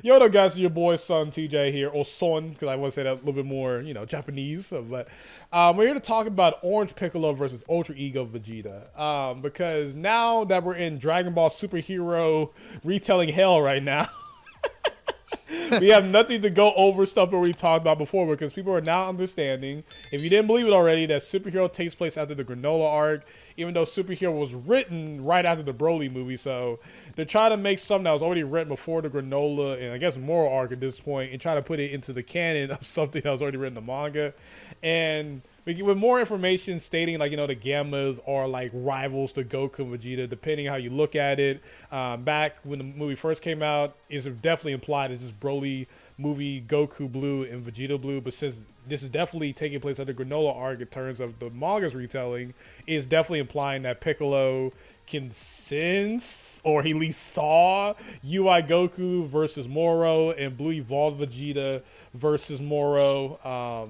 Yo, what up, guys? It's your boy SonTJ here, or Son, because I want to say that a little bit more, Japanese. But we're here to talk about Orange Piccolo versus Ultra Ego Vegeta. Because now that we're in Dragon Ball superhero retelling hell right now, we have nothing to go over stuff that we talked about before, because people are now understanding, if you didn't believe it already, that Superhero takes place after the Granola arc, even though Superhero was written right after the Broly movie. So they're trying to make something that was already written before the Granola and I guess Moro arc at this point, and try to put it into the canon of something that was already written in the manga. And with more information stating, like, the Gammas are like rivals to Goku and Vegeta, depending on how you look at it. Back when the movie first came out, it's definitely implied it's just Broly movie Goku Blue and Vegeta Blue, but since this is definitely taking place at the Granola arc in terms of the manga's retelling, is definitely implying that Piccolo can sense, or he at least saw, UI Goku versus Moro and Blue Evolved Vegeta versus Moro,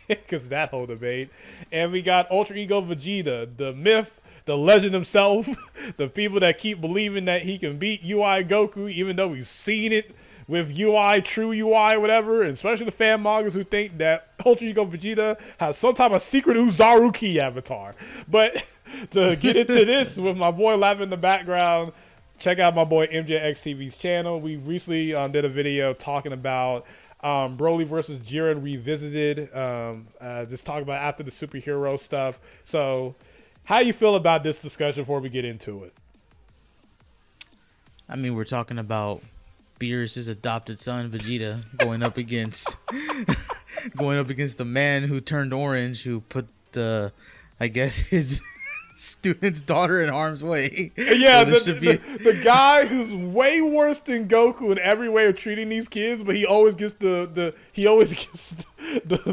because that whole debate. And we got Ultra Ego Vegeta, the myth, the legend himself, the people that keep believing that he can beat UI Goku, even though we've seen it with UI, true UI, whatever, and especially the fan mangas who think that Ultra Ego Vegeta has some type of secret Uzaru Key avatar. But to get into this with my boy laughing in the background, check out my boy MJXTV's channel. We recently did a video talking about Broly versus Jiren Revisited, just talking about after the superhero stuff. So how you feel about this discussion before we get into it? I mean, we're talking about Beerus' adopted son Vegeta going up against the man who turned orange, who put his student's daughter in harm's way. Yeah, so the guy who's way worse than Goku in every way of treating these kids, but he always gets the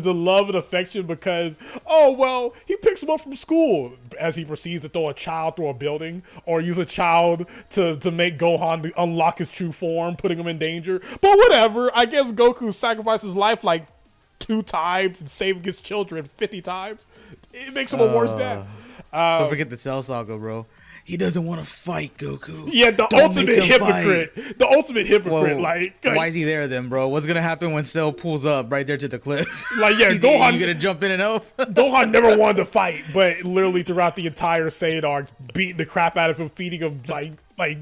love and affection because, oh well, he picks him up from school as he proceeds to throw a child through a building or use a child to make Gohan unlock his true form, putting him in danger. But whatever, I guess Goku sacrificed his life like 2 times and saving his children 50 times. It makes him a worse dad. Don't forget the Cell Saga, bro. He doesn't want to fight Goku. Yeah, the ultimate hypocrite. Fight. The ultimate hypocrite. Whoa, like, why is he there then, bro? What's gonna happen when Cell pulls up right there to the cliff? Like, yeah, Gohan, you gonna jump in and help? Gohan never wanted to fight, but literally throughout the entire Saiyan arc, beating the crap out of him, feeding him like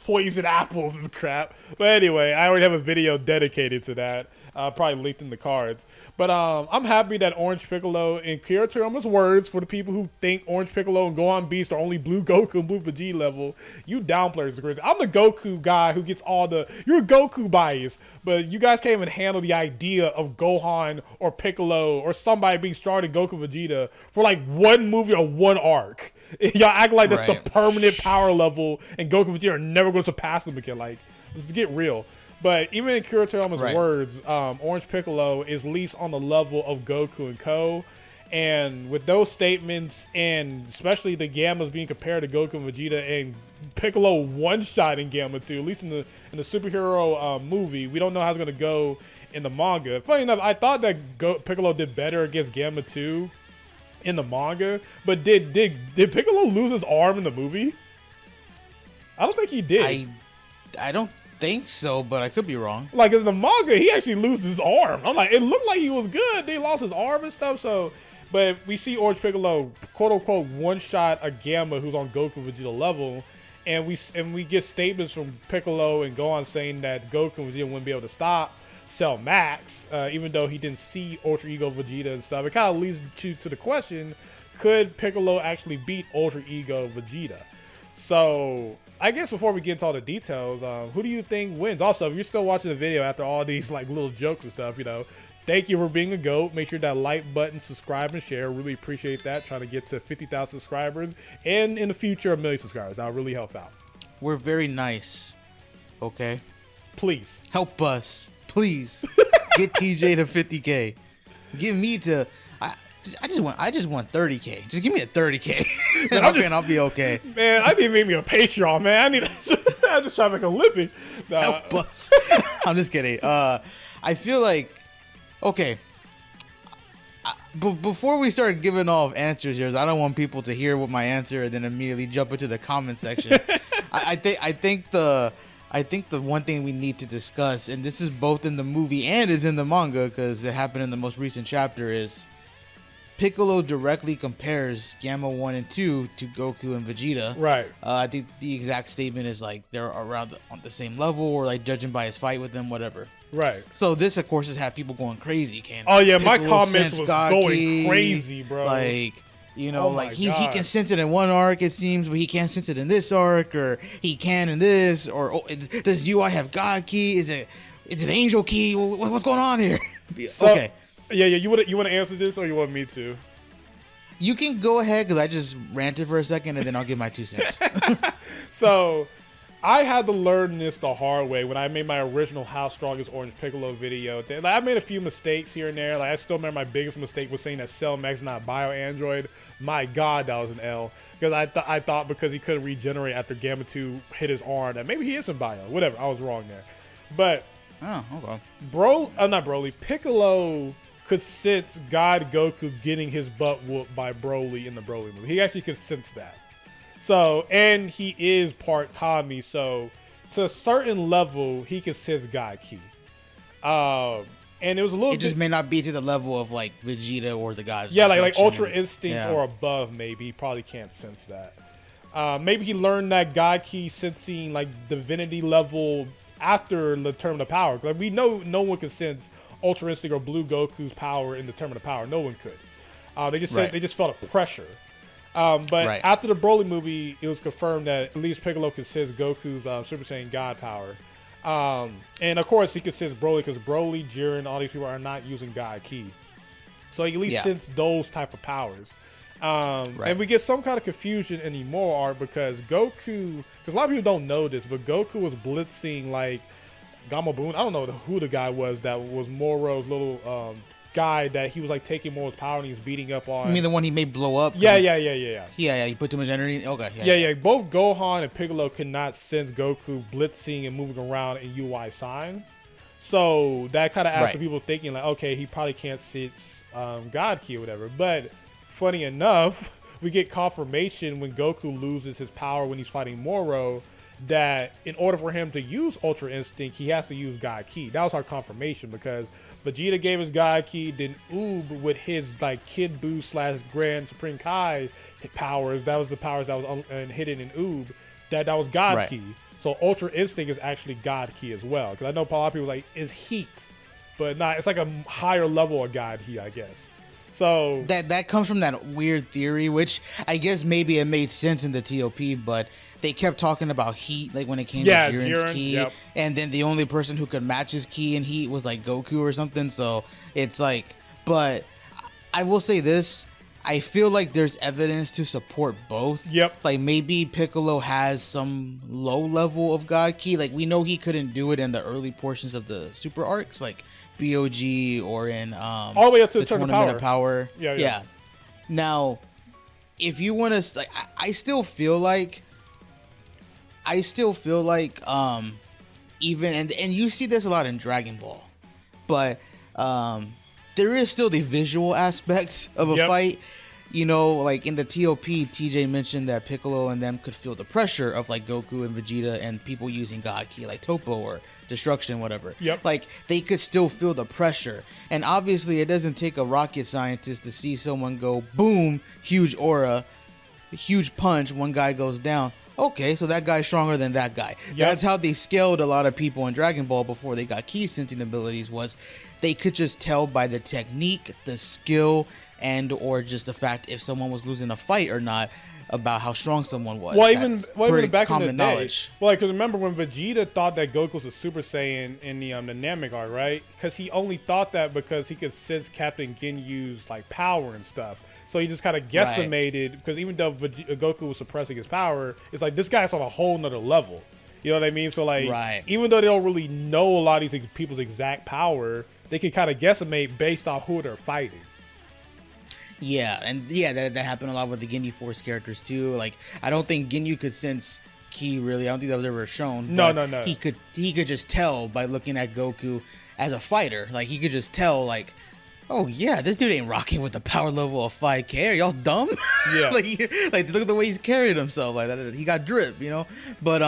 poison apples and crap. But anyway, I already have a video dedicated to that. Probably linked in the cards. But I'm happy that Orange Piccolo, in Kira Toriyama's words, for the people who think Orange Piccolo and Gohan Beast are only Blue Goku and Blue Vegeta level, you downplayers are. I'm the Goku guy who gets you're Goku bias, but you guys can't even handle the idea of Gohan or Piccolo or somebody being stronger than Goku Vegeta for like one movie or one arc. Y'all act like that's the permanent power level and Goku and Vegeta are never going to surpass them again. Like, let's get real. But even in Kira Toriyama's words, Orange Piccolo is least on the level of Goku and Co. And with those statements, and especially the Gammas being compared to Goku and Vegeta, and Piccolo one-shot in Gamma 2, at least in the superhero movie, we don't know how it's going to go in the manga. Funny enough, I thought that Piccolo did better against Gamma 2 in the manga, but did Piccolo lose his arm in the movie? I don't think he did. I don't think so, but I could be wrong. Like, in the manga, he actually loses his arm. I'm like, it looked like he was good. They lost his arm and stuff. So, but we see Orange Piccolo, quote unquote, one shot a Gamma who's on Goku Vegeta level, and we get statements from Piccolo and Gohan saying that Goku and Vegeta wouldn't be able to stop Cell Max, even though he didn't see Ultra Ego Vegeta and stuff. It kind of leads you to the question: could Piccolo actually beat Ultra Ego Vegeta? So, I guess before we get into all the details, who do you think wins? Also, if you're still watching the video after all these like little jokes and stuff, thank you for being a GOAT. Make sure that like button, subscribe, and share. Really appreciate that. Trying to get to 50,000 subscribers, and in the future, 1 million subscribers. That'll really help out. We're very nice. Okay? Please. Help us. Please. Get TJ to 50K. Give me to... I just want 30K. Just give me a 30K. And I'll be okay. Man, I need to make me a Patreon, man. I just try to make a living. Help us. I'm just kidding. I feel like, okay. Before we start giving off answers here, I don't want people to hear what my answer and then immediately jump into the comment section. I think I think the one thing we need to discuss, and this is both in the movie and is in the manga because it happened in the most recent chapter, is Piccolo directly compares Gamma 1 and 2 to Goku and Vegeta. Right. I think the exact statement is like they're around on the same level, or like judging by his fight with them, whatever. Right. So this, of course, has had people going crazy. Oh yeah, my Piccolo comments sense was God going ki, crazy, bro. Like, you know, Oh like my he God. can sense it in one arc, it seems, but he can't sense it in this arc, or he can in this, or does UI have God Ki? Is it Angel Ki? What's going on here? So, okay. Yeah. You want to answer this, or you want me to? You can go ahead because I just ranted for a second and then I'll give my 2 cents. So, I had to learn this the hard way when I made my original How Strong is Orange Piccolo video. Like, I made a few mistakes here and there. Like, I still remember my biggest mistake was saying that Cell Max is not Bio Android. My God, that was an L. Because I thought because he couldn't regenerate after Gamma 2 hit his arm that maybe he isn't Bio. Whatever, I was wrong there. But Oh, okay. not Broly, Piccolo could sense God Goku getting his butt whooped by Broly in the Broly movie. He actually could sense that. So, and he is part Kami, so to a certain level, he can sense God Ki. And it was a little It just may not be to the level of like Vegeta or the gods. yeah, like Destruction. Ultra Instinct Yeah. or above, maybe. He probably can't sense that. Maybe he learned that God Ki sensing like divinity level after the Term of Power. Like we know no one can sense Ultra Instinct or Blue Goku's power in the Term of Power. No one could. They just said they just felt a pressure. But after the Broly movie, it was confirmed that at least Piccolo could sense Goku's Super Saiyan God power. And of course, he could sense Broly because Broly, Jiren, all these people are not using God Ki. So he at least sense those type of powers. And we get some kind of confusion in the Moro arc because Goku, because a lot of people don't know this, but Goku was blitzing like Gamabun. I don't know who the guy was that was Moro's little guy that he was like taking Moro's power and he was beating up on. You mean the one he made blow up? Yeah. Yeah, he put too much energy. Okay. Yeah. Both Gohan and Piccolo could not sense Goku blitzing and moving around in UI sign. So that kind of has some people thinking like, okay, he probably can't sense God Ki or whatever. But funny enough, we get confirmation when Goku loses his power when he's fighting Moro that in order for him to use Ultra Instinct, he has to use God Ki. That was our confirmation because Vegeta gave his God Ki, then Oob with his like Kid Buu / Grand Supreme Kai powers. That was the powers that was hidden in Oob. That was God Ki. So Ultra Instinct is actually God Ki as well. Because I know a lot of people like is heat, but not. It's like a higher level of God Ki, I guess. So that comes from that weird theory, which I guess maybe it made sense in the TOP, but they kept talking about heat, like when it came to Jiren's ki, and then the only person who could match his ki in heat was like Goku or something. So it's like, but I will say this. I feel like there's evidence to support both. Yep. Like maybe Piccolo has some low level of God Ki. Like we know he couldn't do it in the early portions of the super arcs, like BOG or in all the way up to the Tournament of Power. Yeah. Now, if you want to, like, I still feel like even and you see this a lot in Dragon Ball, but there is still the visual aspect of a fight. You know, like in the TOP, TJ mentioned that Piccolo and them could feel the pressure of like Goku and Vegeta and people using God Ki like Topo or Destruction, whatever. Like they could still feel the pressure. And obviously it doesn't take a rocket scientist to see someone go boom, huge aura, huge punch, one guy goes down. Okay, so that guy's stronger than that guy. That's how they scaled a lot of people in Dragon Ball before they got ki sensing abilities, was they could just tell by the technique, the skill, and or just the fact if someone was losing a fight or not about how strong someone was. Well, even back in the day. Knowledge. Well, because remember when Vegeta thought that Goku was a Super Saiyan in the Namek arc, right? Because he only thought that because he could sense Captain Ginyu's like power and stuff. So he just kind of guesstimated, because even though Goku was suppressing his power, it's like this guy's on a whole nother level. You know what I mean? So like, even though they don't really know a lot of these people's exact power, they can kind of guesstimate based off who they're fighting. Yeah, and that happened a lot with the Ginyu Force characters too. Like, I don't think Ginyu could sense ki really. I don't think that was ever shown. No. He could just tell by looking at Goku as a fighter. Like, he could just tell, like, oh yeah, this dude ain't rocking with the power level of 5K. Are y'all dumb? Yeah. like look at the way he's carried himself. Like that, he got drip, you know. But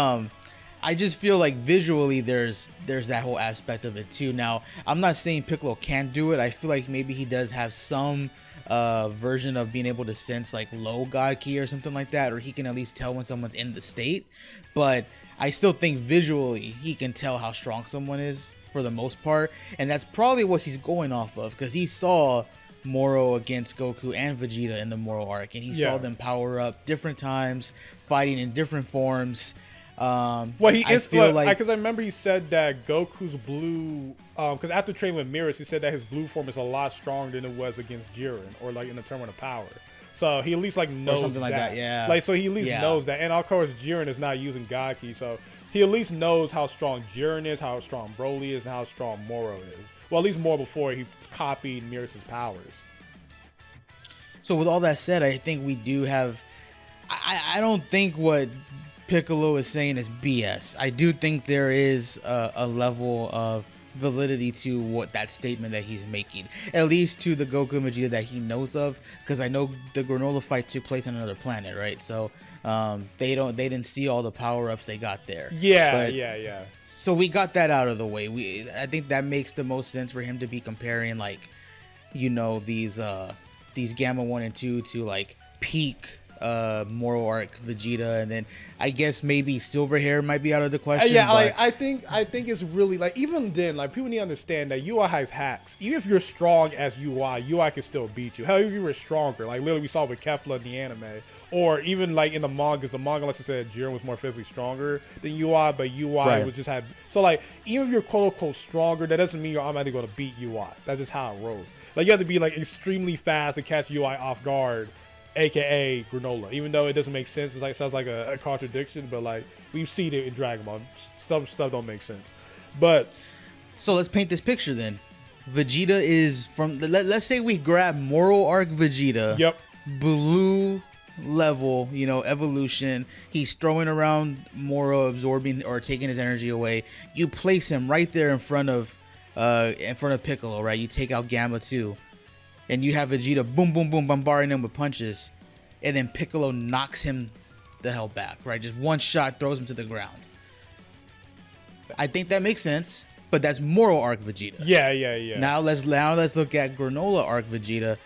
I I just feel like visually there's that whole aspect of it too. Now, I'm not saying Piccolo can't do it. I feel like maybe he does have some version of being able to sense like low God Ki or something like that, or he can at least tell when someone's in the state. But I still think visually he can tell how strong someone is for the most part, and that's probably what he's going off of, because he saw Moro against Goku and Vegeta in the Moro arc, and he saw them power up different times, fighting in different forms. Well, he is, because I remember he said that Goku's blue, because after training with Mirrors, he said that his blue form is a lot stronger than it was against Jiren, or like in the Tournament of Power. So he at least like knows or something like that. Yeah. Like, so he at least knows that, and of course Jiren is not using God Ki, so he at least knows how strong Jiren is, how strong Broly is, and how strong Moro is. Well, at least more before he copied Mirrors' powers. So with all that said, I think we do have. I don't think what Piccolo is saying is BS. I do think there is a level of validity to what that statement that he's making, at least to the Goku and Vegeta that he knows of, because I know the Granola fight took place on another planet, right? So they didn't see all the power-ups they got there. Yeah. So we got that out of the way. I think that makes the most sense for him to be comparing, like, you know, these Gamma 1 and 2 to like peak Moro arc Vegeta, and then I guess maybe silver hair might be out of the question. Yeah, like I think it's really like, even then, like, people need to understand that UI has hacks. Even if you're strong as UI can still beat you. Hell, if you were stronger, like literally we saw with Kefla in the anime, or even like in the mangas, let's say Jiren was more physically stronger than UI, but UI was just so like, even if you're quote unquote stronger, that doesn't mean you're automatically going to beat UI. That's just how it rolls. Like, you have to be like extremely fast to catch UI off guard, aka Granola. Even though it doesn't make sense, it sounds like a contradiction, but like we've seen it in Dragon Ball. Stuff don't make sense. But so let's paint this picture then. Vegeta is from let's say we grab Moro arc Vegeta. Yep. Blue level, you know, evolution. He's throwing around Moro, absorbing or taking his energy away. You place him right there in front of Piccolo, right? You take out Gamma 2, and you have Vegeta boom, boom, boom, bombarding him with punches, and then Piccolo knocks him the hell back, right? Just one shot throws him to the ground. I think that makes sense, but that's Moro arc Vegeta. Yeah. Now let's look at Granola arc Vegeta.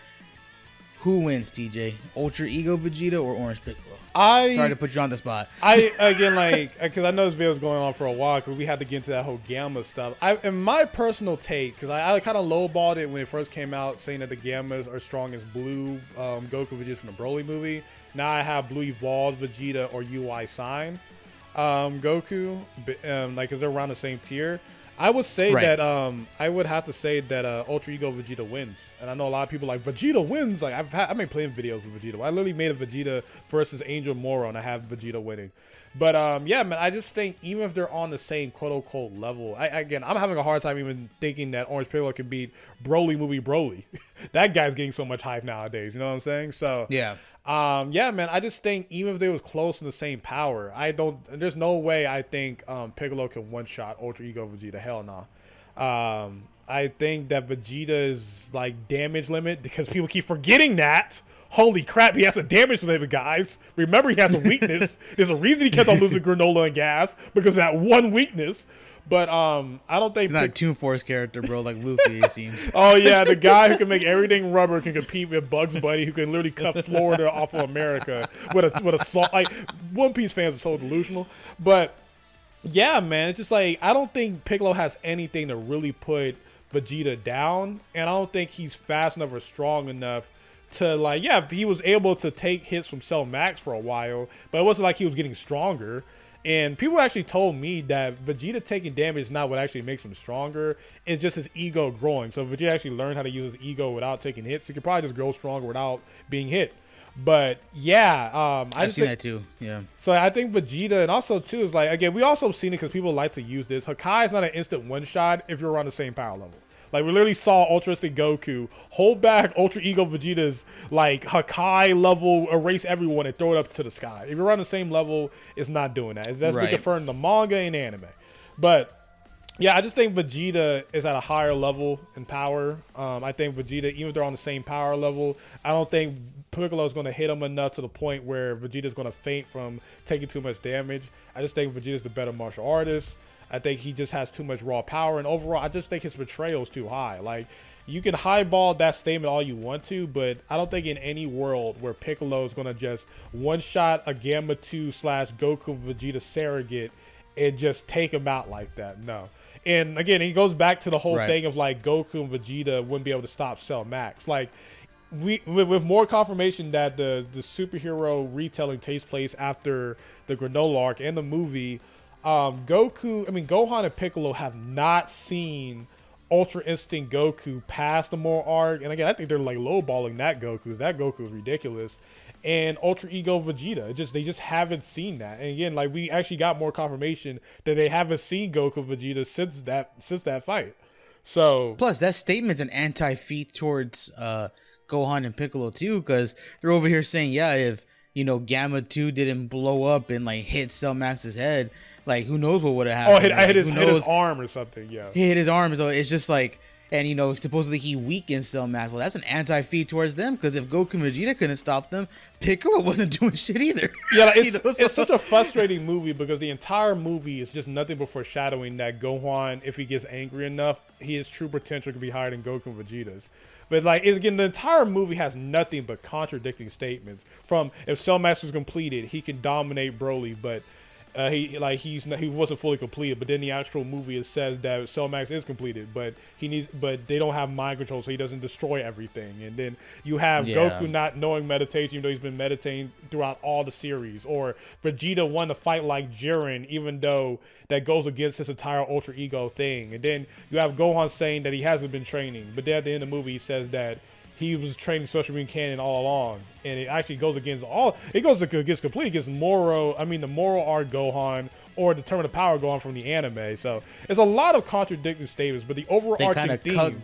Who wins, TJ? Ultra Ego Vegeta or Orange Piccolo? Sorry to put you on the spot. Because I know this video is going on for a while, because we had to get into that whole Gamma stuff. In my personal take, because I kind of lowballed it when it first came out, saying that the Gammas are strong as blue Goku Vegeta from the Broly movie. Now I have blue evolved Vegeta or UI Sign Goku, like, because they're around the same tier. I would say that I would have to say that Ultra Ego Vegeta wins, and I know a lot of people like Vegeta wins. Like, I've been playing videos with Vegeta. I literally made a Vegeta versus Angel Moro, and I have Vegeta winning. But yeah, man, I just think even if they're on the same quote unquote level, I'm having a hard time even thinking that Orange Piccolo can beat Broly movie Broly. That guy's getting so much hype nowadays. You know what I'm saying? So yeah. Yeah, man, I just think even if they was close in the same power, there's no way I think Piccolo can one-shot Ultra Ego Vegeta. Hell no. I think that Vegeta's like damage limit, because people keep forgetting that. Holy crap, he has a damage limit, guys. Remember, he has a weakness. There's a reason he kept on losing Granola and Gas, because of that one weakness. But I don't think he's not a Toon Force character, bro, like Luffy, it seems. Oh yeah, the guy who can make everything rubber can compete with Bugs Bunny, who can literally cut Florida off of America with a salt. Like, One Piece fans are so delusional. But yeah, man, it's just like, I don't think Piccolo has anything to really put Vegeta down, and I don't think he's fast enough or strong enough to, like, yeah, he was able to take hits from Cell Max for a while, but it wasn't like he was getting stronger. And people actually told me that Vegeta taking damage is not what actually makes him stronger. It's just his ego growing. So if Vegeta actually learned how to use his ego without taking hits, he could probably just grow stronger without being hit. But yeah, I've seen that too. Yeah. So I think Vegeta, and also too, is like, again, we also seen it because people like to use this. Hakai is not an instant one shot if you're on the same power level. Like, we literally saw Ultra Instinct Goku hold back Ultra Ego Vegeta's, like, Hakai level, erase everyone and throw it up to the sky. If you're on the same level, it's not doing that. That's been confirmed in the manga and anime. But Yeah, I just think Vegeta is at a higher level in power. I think Vegeta, even if they're on the same power level, I don't think Piccolo is going to hit him enough to the point where Vegeta is going to faint from taking too much damage. I just think Vegeta is the better martial artist. I think he just has too much raw power, and overall, I just think his betrayal is too high. Like, you can highball that statement all you want to, but I don't think in any world where Piccolo is going to just one-shot a Gamma 2 / Goku Vegeta surrogate and just take him out like that. No. And again, he goes back to the whole thing of like Goku and Vegeta wouldn't be able to stop Cell Max. Like, with more confirmation that the superhero retelling takes place after the Granola arc and the movie, Gohan and Piccolo have not seen Ultra Instinct Goku past the Moro arc. And again, I think they're like lowballing that Goku. That Goku is ridiculous. And Ultra Ego Vegeta, they just haven't seen that. And again, like, we actually got more confirmation that they haven't seen Goku Vegeta since that fight. So plus that statement's an anti-feat towards Gohan and Piccolo too, because they're over here saying, yeah, if Gamma 2 didn't blow up and like hit Cell Max's head, like who knows what would have happened. I hit his arm or something. Yeah, he hit his arm. So it's just like, and supposedly he weakened Cell Max. Well, that's an anti-feat towards them, because if Goku and Vegeta couldn't stop them, Piccolo wasn't doing shit either. Yeah, like, it's such a frustrating movie, because the entire movie is just nothing but foreshadowing that Gohan, if he gets angry enough, his true potential could be higher than Goku and Vegeta's. But like, again, the entire movie has nothing but contradicting statements. From, if Cell Max was completed, he can dominate Broly, but he wasn't fully completed. But then the actual movie, it says that Cell Max is completed, but they don't have mind control, so he doesn't destroy everything. And then you have Goku not knowing meditation, even though he's been meditating throughout all the series, or Vegeta wanting to fight like Jiren, even though that goes against his entire Ultra Ego thing. And then you have Gohan saying that he hasn't been training, but then at the end of the movie, he says that he was training Special Green Cannon all along, and it actually goes against completely against Moro. I mean, the Moro arc Gohan, or the Tournament of Power Gohan from the anime. So it's a lot of contradicting statements, but the overarching theme.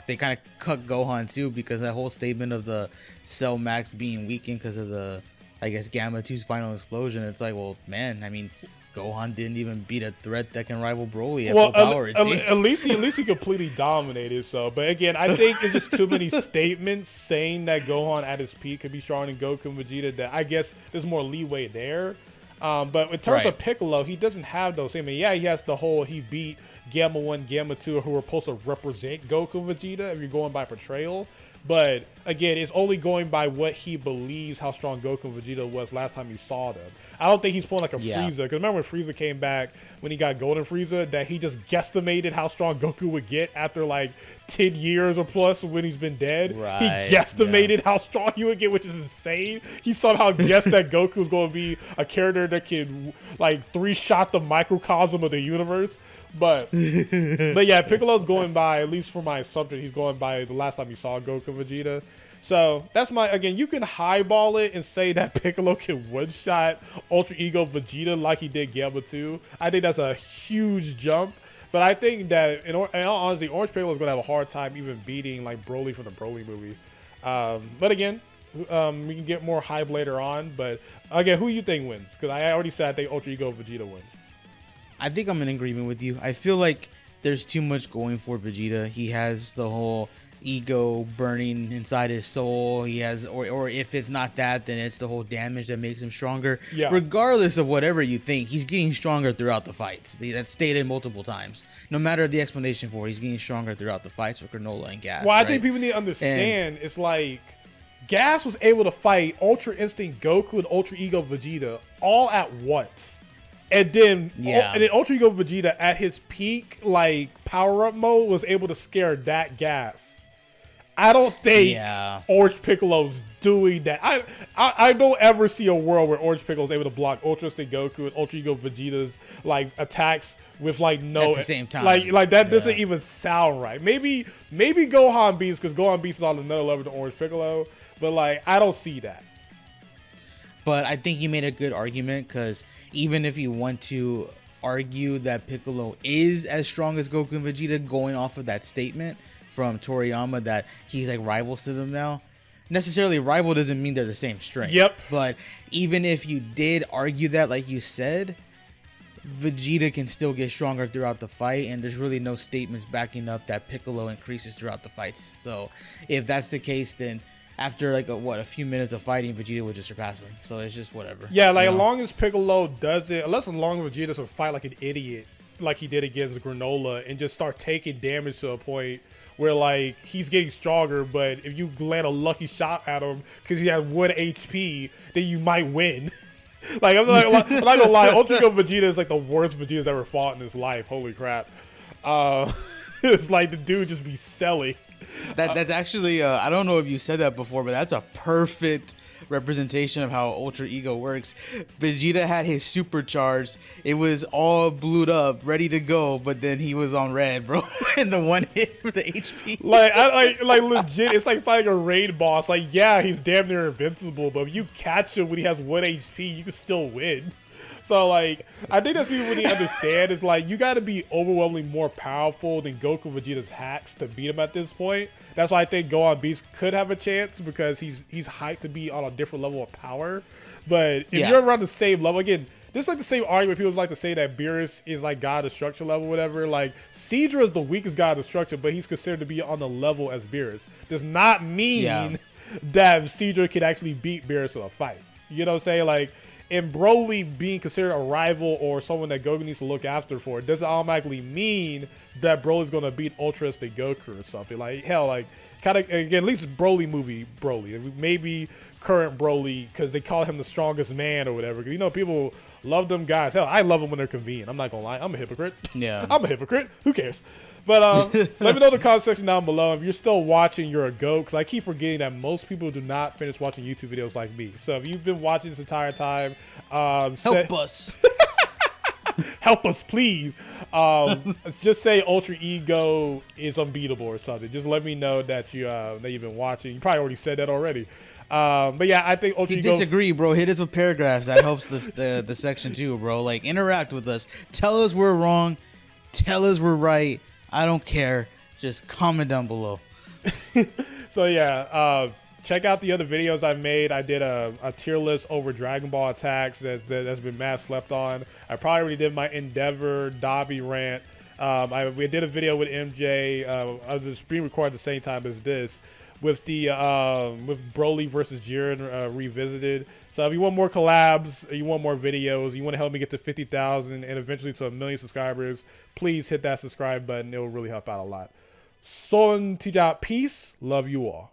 They kind of cut Gohan too, because that whole statement of the Cell Max being weakened because of the, I guess, Gamma 2's final explosion. It's like, well, man, I mean, Gohan didn't even beat a threat that can rival Broly at full power. At least he completely dominated. So, but again, I think it's just too many statements saying that Gohan at his peak could be stronger than Goku and Vegeta, that I guess there's more leeway there. But in terms of Piccolo, he doesn't have those. I mean, yeah, he has the whole, he beat Gamma 1, Gamma 2, who were supposed to represent Goku and Vegeta if you're going by portrayal. But again, it's only going by what he believes how strong Goku and Vegeta was last time he saw them. I don't think he's pulling like a Frieza. Because remember when Frieza came back, when he got Golden Frieza, that he just guesstimated how strong Goku would get after like 10 years or plus when he's been dead. Right, he guesstimated how strong he would get, which is insane. He somehow guessed that Goku was going to be a character that can like 3-shot the microcosm of the universe. But yeah, Piccolo's going by, at least for my assumption, he's going by the last time you saw Goku and Vegeta. So that's again, you can highball it and say that Piccolo can one-shot Ultra Ego Vegeta like he did Gamma 2. I think that's a huge jump. But I think that, in all honesty, Orange Piccolo is going to have a hard time even beating like Broly from the Broly movie. But again, we can get more hype later on. But again, who do you think wins? Because I already said I think Ultra Ego Vegeta wins. I think I'm in agreement with you. I feel like there's too much going for Vegeta. He has the whole ego burning inside his soul. He has, or if it's not that, then it's the whole damage that makes him stronger. Yeah. Regardless of whatever you think, he's getting stronger throughout the fights. That's stated multiple times. No matter the explanation for it, he's getting stronger throughout the fights with Granola and Gas. Well, I think people need to understand, it's like Gas was able to fight Ultra Instinct Goku and Ultra Ego Vegeta all at once. And then Ultra Ego Vegeta at his peak, like power-up mode, was able to scare that Gas. I don't think Orange Piccolo's doing that. I don't ever see a world where Orange Piccolo's able to block Ultra Instinct Goku and Ultra Ego Vegeta's like attacks with like no at the same time. Like that doesn't even sound right. Maybe Gohan beats, because Gohan beats is on another level than Orange Piccolo, but like I don't see that. But I think you made a good argument, because even if you want to argue that Piccolo is as strong as Goku and Vegeta, going off of that statement from Toriyama that he's like rivals to them now, necessarily rival doesn't mean they're the same strength. Yep. But even if you did argue that, like you said, Vegeta can still get stronger throughout the fight, and there's really no statements backing up that Piccolo increases throughout the fights. So if that's the case, then after like a few minutes of fighting, Vegeta would just surpass him. So it's just whatever. Yeah, like as long as Piccolo doesn't, unless as long as Vegeta doesn't fight like an idiot, like he did against Granola, and just start taking damage to a point where like he's getting stronger, but if you land a lucky shot at him because he has 1 HP, then you might win. Like I'm not gonna lie, Ultra Ego Vegeta is like the worst Vegeta's ever fought in his life. Holy crap! It's like the dude just be selling. That's actually I don't know if you said that before, but that's a perfect representation of how Ultra Ego works. Vegeta had his supercharged, it was all blued up, ready to go, but then he was on red, bro. And the one hit for the HP. Like legit, it's like fighting a raid boss. Like, yeah, he's damn near invincible, but if you catch him when he has 1 HP, you can still win. So, like, I think that's what people really understand is, like, you got to be overwhelmingly more powerful than Goku Vegeta's hacks to beat him at this point. That's why I think Gohan Beast could have a chance because he's hyped to be on a different level of power. But if you're around the same level, again, this is like the same argument people like to say that Beerus is like God of Destruction level, whatever. Like, Seadra is the weakest God of Destruction, but he's considered to be on the level as Beerus. Does not mean that Seadra could actually beat Beerus in a fight. You know what I'm saying? Like, and Broly being considered a rival or someone that Goku needs to look after for doesn't automatically mean that Broly's going to beat Ultra Instinct Goku or something. Like, hell, like, kind of, again, at least Broly movie Broly. Maybe current Broly, because they call him the strongest man or whatever. Because, you know, people love them guys. Hell, I love them when they're convenient. I'm not going to lie. I'm a hypocrite. Yeah. I'm a hypocrite. Who cares? But let me know in the comment section down below if you're still watching, you're a goat. Because I keep forgetting that most people do not finish watching YouTube videos like me. So if you've been watching this entire time, help us. Help us, please. Just say Ultra Ego is unbeatable or something. Just let me know that you've been watching. You probably already said that already. But yeah, I think Ultra Ego. Disagree, bro. Hit us with paragraphs. That helps the section too, bro. Like, interact with us. Tell us we're wrong. Tell us we're right. I don't care. Just comment down below. So yeah, check out the other videos I've made. I did a tier list over Dragon Ball attacks that's been mad slept on. I probably already did my Endeavor Dobby rant. We did a video with MJ. I was being recorded at the same time as this with the with Broly versus Jiren revisited. So if you want more collabs, you want more videos, you want to help me get to 50,000 and eventually to 1 million subscribers, please hit that subscribe button. It will really help out a lot. SonTJ, peace. Love you all.